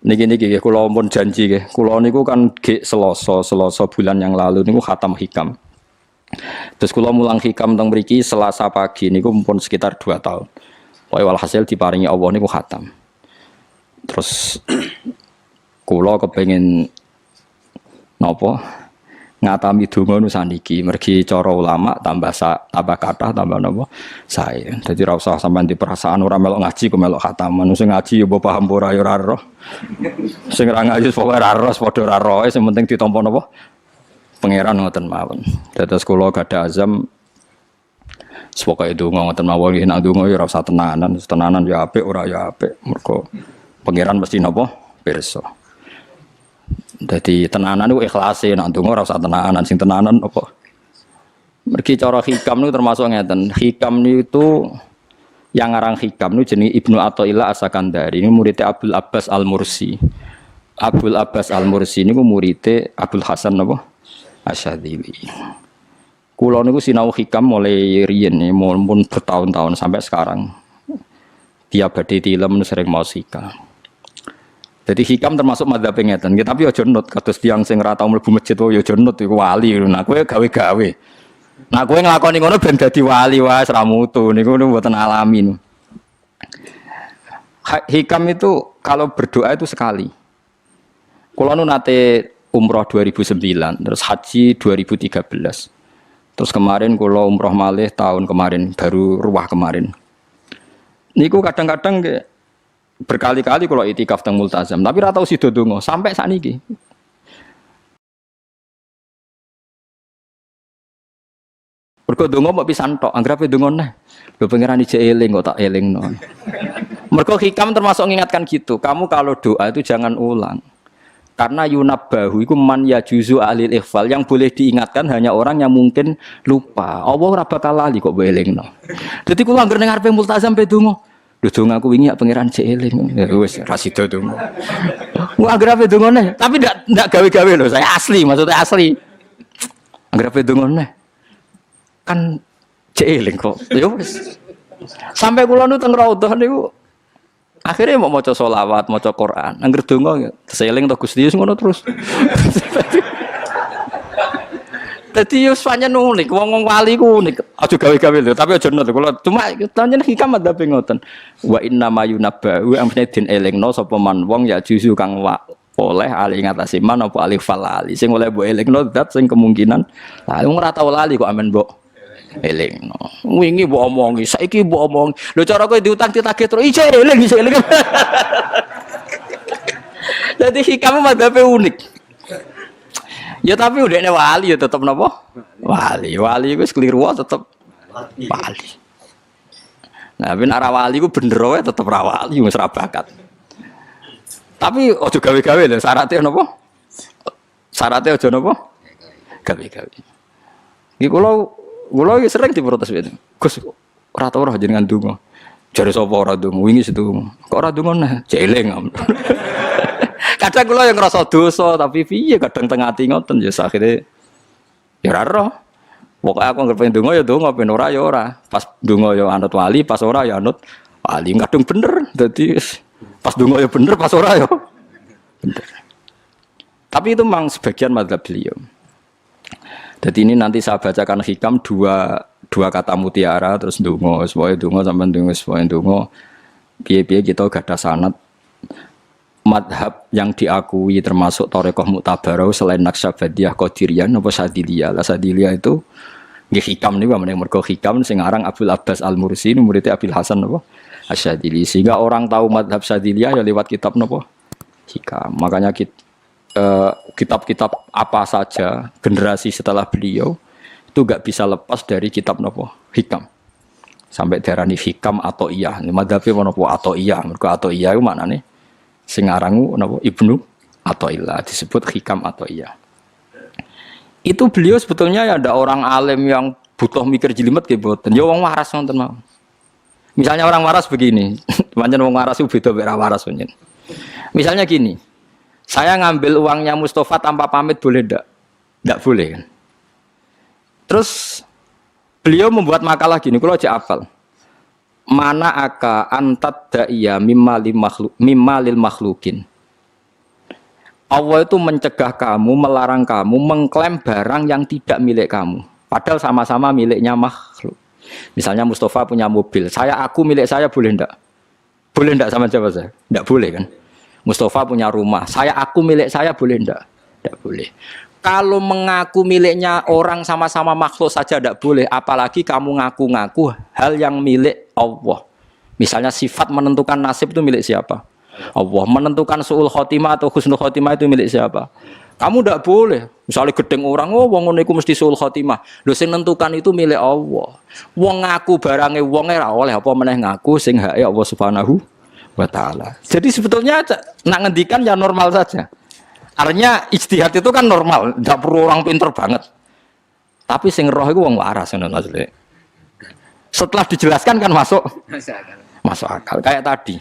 Niki kula pun janji nggih. Kula niku kan ge Selasa bulan yang lalu niku khatam hikam. Terus kula mulang hikam teng mriki Selasa pagi niku pun sekitar 2 tahun. Pokoke walhasil diparingi Allah niku khatam. Terus kula kepengin napa? Ngatami donga nu saniki mergi cara ulama tambah kathah tambah napa sae. Dadi ora usah sampean di perasaan ora melok ngaji kok melok khataman. Sing ngaji ya mbok paham ora ya ora roh. Sing ora ngaji pokoke ora roh padha ora roh, sing penting ditampa napa pangeran ngoten mawon. Dados kula gadah azam pokoke donga ngoten mawon nggih nek donga ya ora usah tenanan ya apik ora ya apik. Mergo pangeran mesti napa pirsa. Jadi tenanan itu ikhlase, nak ndonga ora usah tenanan, sing tenanan apa? Mergi cara hikam niku termasuk ngeten. Hikam niku yang ngarang hikam niku jenenge Ibnu Athaillah As-Sakandari. Ini muridnya Abdul Abbas Al-Mursi. Abdul Abbas Al-Mursi niku muridnya Abdul Hasan napa? Asyadzili. Kula niku sinau hikam mulai riyen mun bertahun-tahun sampai sekarang. Tiap badhe tilem sering maos hikam. Jadi hikam termasuk madzhab ngeten, tapi aja nut kados tiyang sing ora tau mlebu masjid ya aja nut iku wali. Nah kowe gawe-gawe. Nah kowe nglakoni ngono ben dadi wali wae ora mutu niku mboten alami. Hikam itu kalau berdoa itu sekali. Kula nu nate umroh 2009, terus haji 2013. Terus kemarin kula umroh malih tahun kemarin, baru ruwah kemarin. Niku kadang-kadang berkali-kali kalau itikaf teng multazam, tapi ora tau sida donga sampai sakniki. Mergo donga mbok pisan tok, anggere donga neh. Lho pangeran ijek eling kok tak elingno. Mergo hikam termasuk mengingatkan gitu, kamu kalau doa itu jangan ulang. Karena yunabbahu iku man yajuzu alil ikhfal, yang boleh diingatkan hanya orang yang mungkin lupa. Allah ora bakal lali kok mbok elingno. Dadi kula anggere ning ngarepe multazam pe donga. Lho dong aku wingi pangeran cek eling. Ya wis ra sida dong. Wah agrape dongone, tapi ndak gawe-gawe lho, saya asli, maksudnya asli. Agrape dongone. Kan cek eling kok. Ya wis. Sampai kula nu teng raudhah niku akhirnya mau maca selawat, maca Quran. Angger donga seeling to Gusti ngono terus. Dadi yo pancen unik, wong-wong wali ku unik. Aja gawe-gawe lho, tapi aja nut kula. Cuma pancen hikam adzab ngoten. Wa inna mayunabba wa amne den elingno sapa man wong ya juzu kang oleh ali ngatasi man apa alif falali. Sing oleh mbok elingno zat sing kemungkinan lah wong ora tau lali kok amen mbok elingno. Wingi mbok omongi, saiki mbok omongi. Lho cara kowe diutang ditagih terus iso eling. Dadi hikam adzab unik. Ya tapi udahnya wali ya tetap napa? Wali itu keliru tetap wali. Nah, ben arah wali ku bener wae tetep ra wali wis ra bakat. Tapi aja gawe-gawe lho, syaratnya napa? Syaratnya aja napa? Gawe-gawe. Iki kula sering diprotes wene. Gus ora tau ora jenengan donga. Jare sapa ora donga? Wingi sedonga. Kok ora donga nah? Jeleng. Kadang kula yang ngerasa dosa tapi piye kadang teng ati ngoten ya akhire ya ora roh. Pokoke aku anggere pengen donga ya donga, ben ora ya ora. Pas donga ya anut wali, pas ora ya anut wali. Kadung bener. Dadi pas donga ya bener, pas ora ya bener. Tapi itu memang sebagian madzhab beliau. Jadi ini nanti saya bacakan hikam dua kata mutiara terus donga, supaya donga sampean donga, supaya donga. Piye-piye kita gadah sanad madhab yang diakui termasuk Thariqah Mu'tabarah selain Naqsyabandiyah, Qadiriyah, napa Sadiliyah. Lah Sadiliyah itu nggih hikam niku meneh mergo hikam sing aran Abdul Abbas Al-Mursi muridé Abil Hasan napa Asy-Syadzili. Sehingga orang tahu madhab Sadiliyah ya lewat kitab napa hikam. Makanya kitab-kitab apa saja generasi setelah beliau itu enggak bisa lepas dari kitab napa hikam. Sampai diarani hikam atau iya. Madhabe napa atau iya. Mergo atau iya iku maknane sing arangu napa Ibnu Athaillah disebut hikam atau iya. Itu beliau sebetulnya ya ada orang alim yang butuh mikir jelimet nggih mboten. Ya wong waras wonten mawon. Misalnya orang waras begini, pancen wong waras itu beda mek waras pancen. Misalnya gini. Saya ngambil uangnya Mustafa tanpa pamit boleh ndak? Ndak boleh kan. Terus beliau membuat makalah gini, kula aja hafal. Mana aka antat da'iya mimma lil makhlukin Allah itu mencegah kamu, melarang kamu mengklaim barang yang tidak milik kamu. Padahal sama-sama miliknya makhluk. Misalnya Mustafa punya mobil, aku milik saya boleh enggak? Boleh enggak sama siapa saya? Enggak boleh kan? Mustafa punya rumah, aku milik saya boleh enggak? Enggak boleh. Kalau mengaku miliknya orang sama-sama makhluk saja enggak boleh, apalagi kamu ngaku-ngaku hal yang milik Allah. Misalnya sifat menentukan nasib itu milik siapa? Allah. Menentukan su'ul khotimah atau husnul khotimah itu milik siapa? Kamu tidak boleh. Misalnya gedeng orang, wong ngono iku mesti su'ul khotimah. Lho sing nentukan itu milik Allah. Wong ngaku barange wong ora oleh apa meneh ngaku sing hake Allah Subhanahu wa taala. Jadi sebetulnya nak ngendikan ya normal saja. Artinya ijtihad itu kan normal, tidak perlu orang pinter banget. Tapi sing roh iku wong waras ngono maksudnya. Setelah dijelaskan kan masuk akal. Kayak tadi.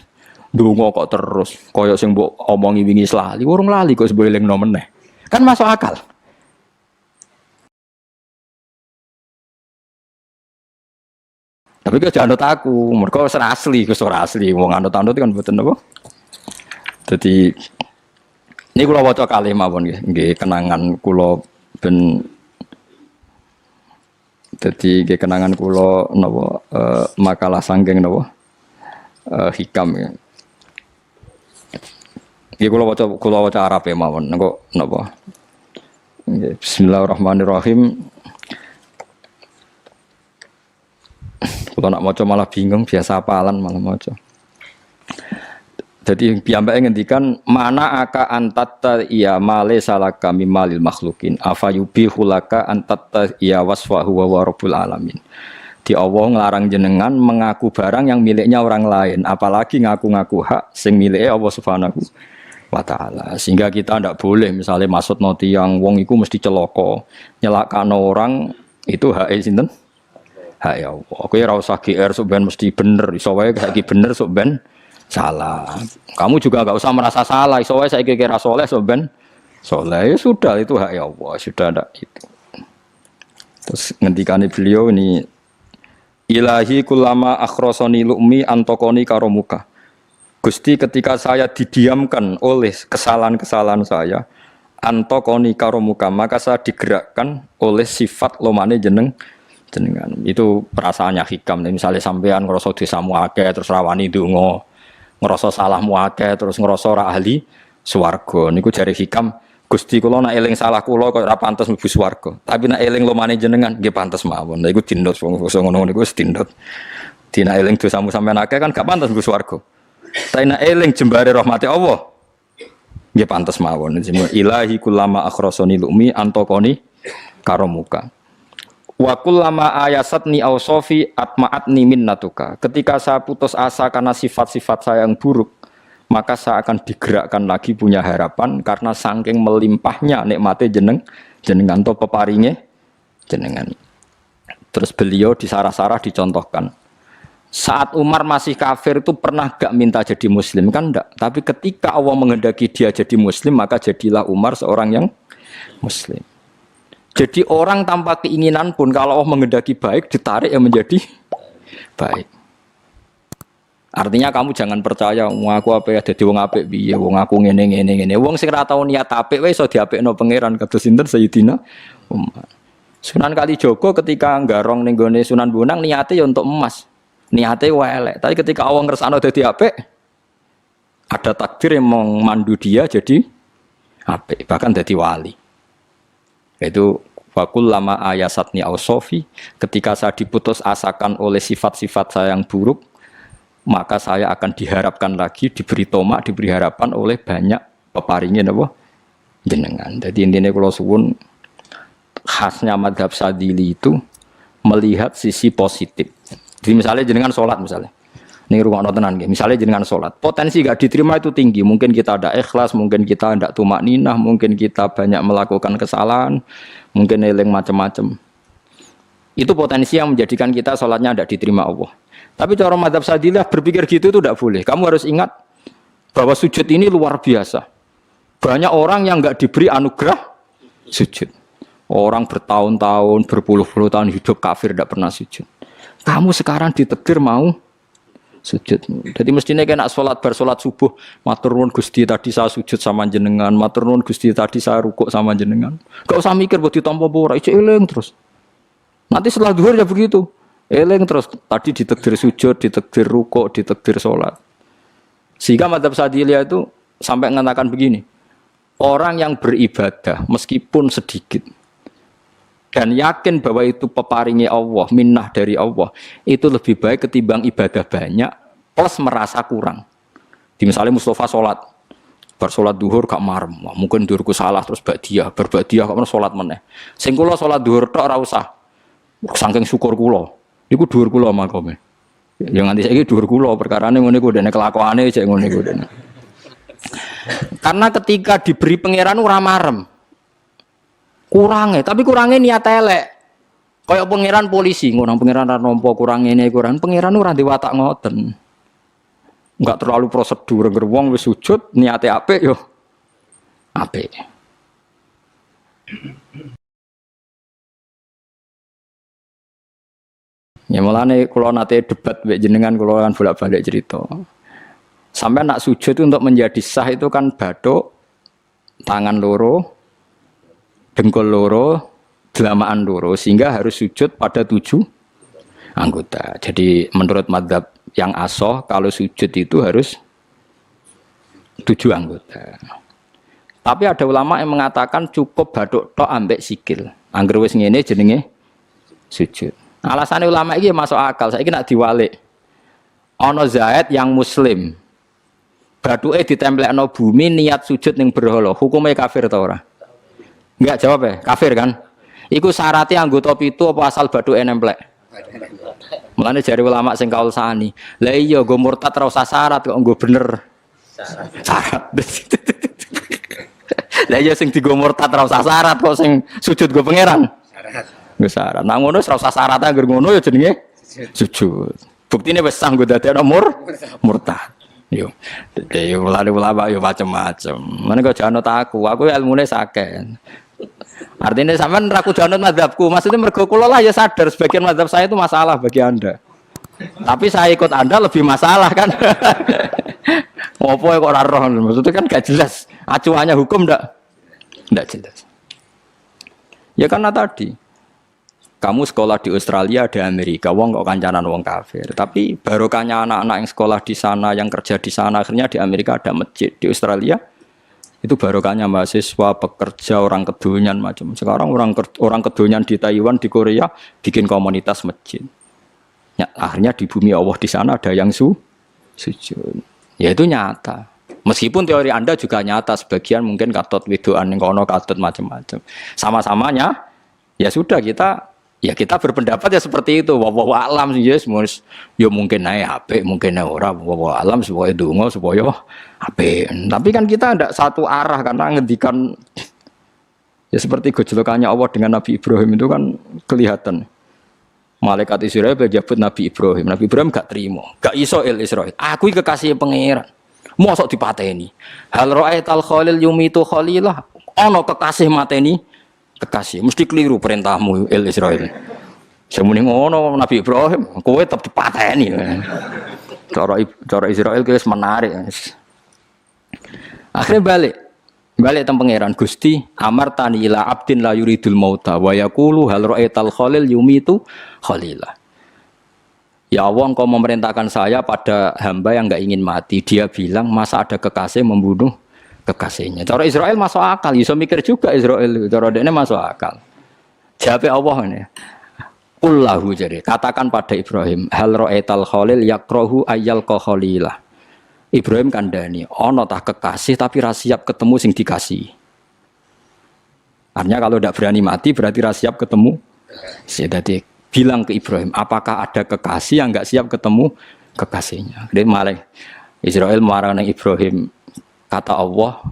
Ndonga kok terus kaya sing mbok omongi wingi lali, urung lali kok sebab elingno meneh. Kan masuk akal. Tapi kok jangan anut aku, mergo wis asli, ora asli. Wong anut-anut kan mboten apa. Dadi ini kula waca kalih mawon nggih, kenangan kula ben dadi nggih kenangan kula napa makalah sanggeng napa hikam ya. Nggih kula waca Arab ya mawon. Engko napa? Nggih, bismillahirrahmanirrahim. Kula nak maca malah bingung, biasa apalan malah maca. Jadi piyambake ngendikan mana aka antatta iya male salaka mimalil makhlukin afayubihu laka antatta iya wasfahu wa rabbul alamin. Di Allah ngelarang jenengan mengaku barang yang miliknya orang lain, apalagi ngaku-ngaku hak sing miliknya Allah Subhanahu wa taala. Sehingga kita tidak boleh misalnya maksud noti yang wong iku mesti celoko, nyelakano orang itu hak sinten? Hak ya Allah. Kowe ora usah GR sok ben mesti bener, iso wae saiki bener sok ben salah. Kamu juga enggak usah merasa salah, iso wae saiki kira saleh sok ben saleh. Ya sudah itu hak ya Allah, sudah ada itu. Terus ngendikane beliau ini Ilahi kulama akhrosoni lu'mi antokoni karomuka. Gusti ketika saya didiamkan oleh kesalahan-kesalahan saya, antokoni karomuka, maka saya digerakkan oleh sifat lomane jenengan. Itu perasaannya hikam. Misalnya sampean ngerasa dosamu akeh terus rawani donga, ngerasa salahmu akeh terus ngerasa ora ahli swarga. Niku jare hikam, Gusti kula nak eling salah kula kok ora pantes mlebu swarga. Tapi nak eling lomane jenengan nggih pantes mawon. Lha iku dindut wong ngono niku wis dindut. Dina eling dosamu sampean akeh kan gak pantes mlebu swarga. Tapi nak eling jembare rahmati Allah nggih pantes mawon. Ilahi kullama akhrasani lumi antaqani karomuka. Wa kullama ayasatni ausofi atma'atni minnatuka. Ketika saya putus asa karena sifat-sifat saya yang buruk, maka saya akan digerakkan lagi punya harapan karena saking melimpahnya nikmate jenengan to peparinge jenengan. Terus beliau di sarah-sarah dicontohkan. Saat Umar masih kafir itu pernah gak minta jadi muslim kan enggak, tapi ketika Allah menghendaki dia jadi muslim maka jadilah Umar seorang yang muslim. Jadi orang tanpa keinginan pun kalau Allah menghendaki baik ditarik yang menjadi baik. Artinya kamu jangan percaya wong aku apik ya dadi wong apik piye, wong aku ngene. Wong sing ora tau niat apik wae iso diapikno pangeran kados sinten Sayyidina Umar. Sunan Kalijaga ketika nggarong ning gone Sunan Bonang niate ya untuk emas. Niate wae elek, tapi ketika Allah ngersakno dadi apik ada takdir yang memandu dia jadi apik, bahkan dadi wali. Itu fakul lama ayasatni ausofi, ketika saya diputus asakan oleh sifat-sifat saya yang buruk, maka saya akan diharapkan lagi, diberi tomak, diberi harapan oleh banyak peparingnya napa jenengan. Jadi intinya kalau suwun khasnya madhab Sadili itu melihat sisi positif. Jadi misalnya jenengan sholat misalnya, ini rumah tenan nggih. Misalnya jenengan sholat, potensi gak diterima itu tinggi. Mungkin kita ada ikhlas, mungkin kita tidak tumak ninah, mungkin kita banyak melakukan kesalahan, mungkin eling macam-macam. Itu potensi yang menjadikan kita sholatnya tidak diterima Allah. Tapi cara madhab Sadilah berpikir gitu itu tidak boleh. Kamu harus ingat bahwa sujud ini luar biasa. Banyak orang yang nggak diberi anugerah sujud. Orang bertahun-tahun, berpuluh-puluh tahun hidup kafir tidak pernah sujud. Kamu sekarang ditakdir mau sujud. Jadi mestinya kena sholat bar sholat subuh, matur nuwun Gusti tadi saya sujud sama jenengan, matur nuwun Gusti tadi saya rukuk sama jenengan. Gak usah mikir buat ditampa ora, ijo eling terus. Nanti setelah zuhur ya begitu. Eling terus tadi ditakdir sujud, ditakdir rukuk, ditakdir sholat. Sehingga madzhab Syadziliyah itu sampai mengatakan begini. Orang yang beribadah meskipun sedikit dan yakin bahwa itu peparingi Allah, minnah dari Allah, itu lebih baik ketimbang ibadah banyak plus merasa kurang. Di misalnya Mustafa sholat, bersolat duhur gak marem, mungkin duhurku salah terus berbadiah kok sholat meneh. Sing kula sholat duhur tok ora usah, saking syukur kula, niku duhur kula makome. Yang nanti saiki duhur kula perkarane ngene iku dene kelakuane cek ngene iku dene. Karena ketika diberi pangeran ora marem. Kurangnya, tapi kurangnya niat elek. Kayak pangeran polisi, ngurang pangeran ra nampa kurang ngene kurang. Pangeran ora diwatak ngoten. Enggak terlalu prosedur, wong wis sujud niate apik yo apik. Ya mulane kula nate debat mbek jenengan kula kan bolak-balik cerita. Sampai nak sujud itu untuk menjadi sah itu kan bathuk, tangan loro, dengkul loro, delamaan loro, sehingga harus sujud pada 7 anggota. Jadi menurut madzhab yang asoh kalau sujud itu harus 7 anggota. Tapi ada ulama yang mengatakan cukup bathuk tok ambek sikil. Angger wis ngene jenenge sujud. Alasannya ulama iki masuk akal. Saiki nek diwalik. Ana Zaid yang muslim. Bathuke ditemplekno bumi niat sujud ning berhala. Hukume kafir ta ora? Enggak jawab ya, kafir kan? Iku syaratnya anggota pitu apa asal bathuke nemplek? Mulane jare ulama sing kaul sani. Lah iya nggo murtad ora usah syarat kok nggo bener. Syarat. Lah iya sing digo murtad ora usah syarat kok sing sujud nggo pangeran. Syarat. Nggo syarat. Nah ngono ora usah syarat anggere ngono ya jenenge sujud. Buktine wis sah nggo dadekno murtad. Yo. Yo ulama yo macam-macam. Mane kok janut aku ilmune sakit. Artinya sampean ra kudu anut mazhabku. Maksudnya mergo kula lah ya sadar sebagian mazhab saya itu masalah bagi Anda. Tapi saya ikut Anda lebih masalah kan. Ngopo kok ora roh? Maksudnya kan gak jelas. Acuannya hukum ndak jelas. Ya karena tadi kamu sekolah di Australia, di Amerika, wong kok kancanan wong kafir. Tapi barokahnya anak-anak yang sekolah di sana, yang kerja di sana, akhirnya di Amerika ada masjid. Di Australia itu barokahnya mahasiswa, pekerja, orang kedonyan macam. Sekarang orang kedonyan di Taiwan, di Korea bikin komunitas masjid. Ya, akhirnya di bumi Allah di sana ada yang sujud. Ya itu nyata. Meskipun teori Anda juga nyata, sebagian mungkin katut widoan ning kono katut macam-macam. Sama-samanya ya sudah kita berpendapat ya seperti itu. Wallahu a'lam sih yes, ya mungkin naik apik, mungkin ora. Wallahu a'lam supaya donga supaya apik. Tapi kan kita ndak satu arah karena ngendikan ya seperti gejolokannya Allah dengan Nabi Ibrahim itu kan kelihatan. Malaikat Israel berjabut Nabi Ibrahim. Nabi Ibrahim gak terima, gak iso Israel. Aku iki kekasih pangeran. Mosok dipateni. Hal ra'aital khalil yumitu khalilah. Ana kekasih mateni kekasih, mesti keliru perintahmu Israel. Semune ngono Nabi Ibrahim, kowe tetep dipateni. Cara Israel wis menarik. Akhirnya balik teng pangeran Gusti, amartani ila abdin la yuridul mauta wa yaqulu hal ra'aital khalil yumitu khalilah. Ya Allah, Engkau memerintahkan saya pada hamba yang enggak ingin mati. Dia bilang, masa ada kekasih membunuh kekasihnya. Cara Israel masuk akal, bisa mikir juga Israel. Cara dia masuk akal. Jawab Allah ini. Qullahu jadi, katakan pada Ibrahim, hal ra'aital khalil yakrahu ayyal khalilah. Ibrahim kandhani, ana tah kekasih tapi ra siap ketemu sing dikasih. Artinya kalau tidak berani mati berarti ra siap ketemu. Jadi bilang ke Ibrahim, apakah ada kekasih yang enggak siap ketemu kekasihnya? Dia malah Israel marah nang Ibrahim. Kata Allah,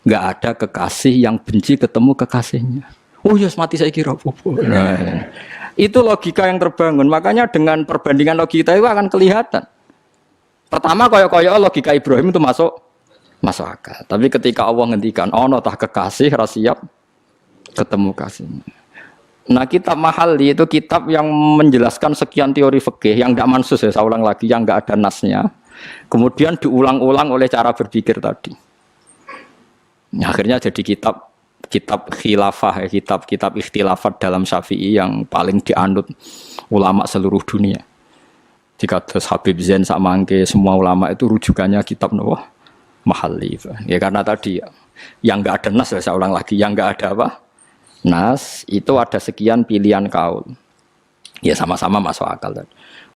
enggak ada kekasih yang benci ketemu kekasihnya. Oh ya, mati saya kira apa-apa. Nah, itu logika yang terbangun. Makanya dengan perbandingan logika itu akan kelihatan. Pertama koyo-koyo logika Ibrahim itu masuk akal. Tapi ketika Allah ngendikan, ono tah kekasih ra siap ketemu kasihnya. Nah, kitab Mahalli itu kitab yang menjelaskan sekian teori fikih yang tidak mansus ya, saya ulang lagi, yang nggak ada nasnya. Kemudian diulang-ulang oleh cara berpikir tadi. Nah, akhirnya jadi kitab khilafah, ya, kitab ikhtilafat dalam Syafi'i yang paling dianut ulama seluruh dunia. Jika terus Habib Zain Samangke semua ulama itu rujukannya kitab Nawah Mahalli. Ya karena tadi yang nggak ada nas, saya ulang lagi, yang nggak ada apa? Nas itu ada sekian pilihan kaul. Ya sama-sama masuk akal tadi.